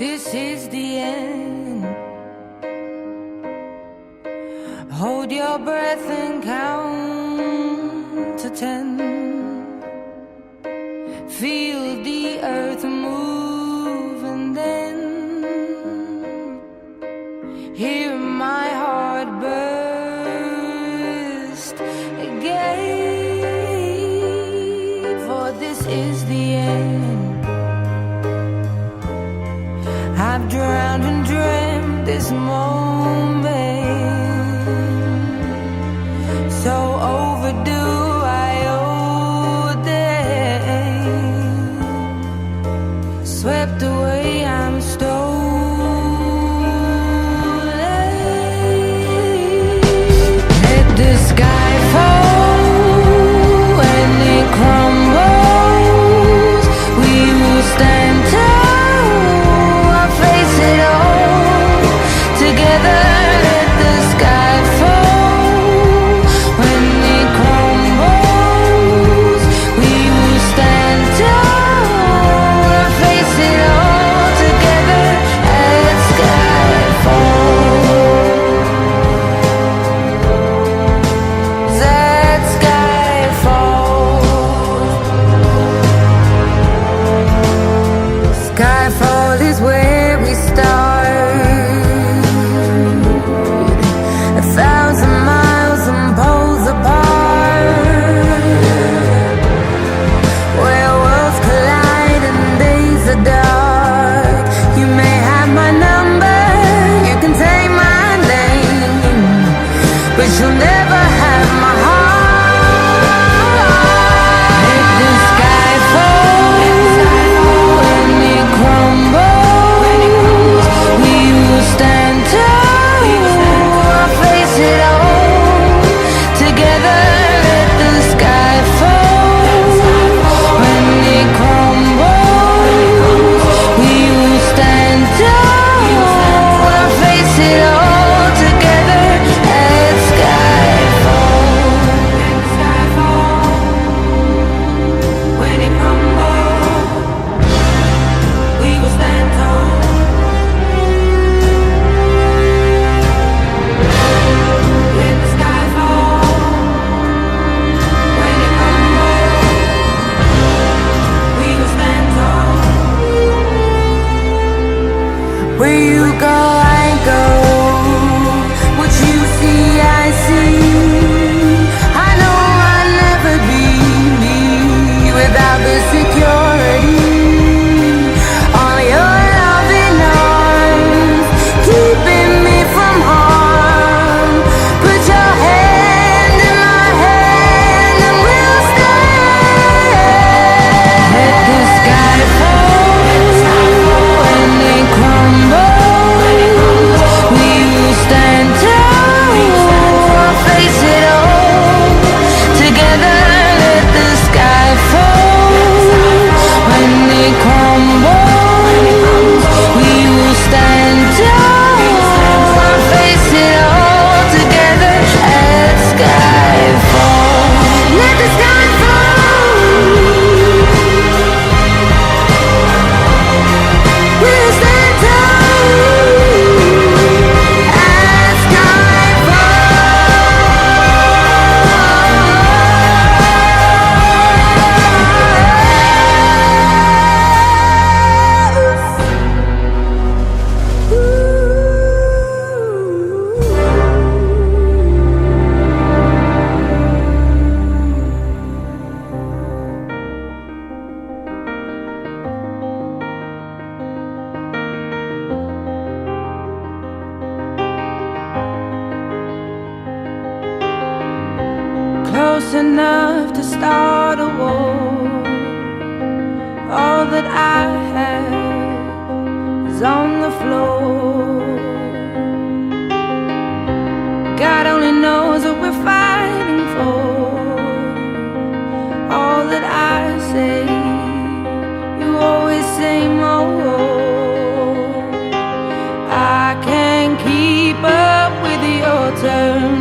this is the end. Hold your breath and count to 10. Feel the earth move and then hear my heart burst again. For this is the end. I've drowned and dreamt this moment, so overdue I owe them. Swept away, I'm stolen. Let the sky fall when it crumbles. We will stand tall. Skyfall is where we start, 1,000 miles and poles apart, where worlds collide and days are dark. You may have my number, you can take my name, but you'll never have my heart. Where you go, I go. What you see, I see. I know I'll never be me without the security. All your loving arms keeping me from harm. Put your hand in my hand and we'll stand. Let the sky fall when it crumbles. Close enough to start a war. All that I have is on the floor. God only knows what we're fighting for. All that I say, you always say more. I can't keep up with your terms.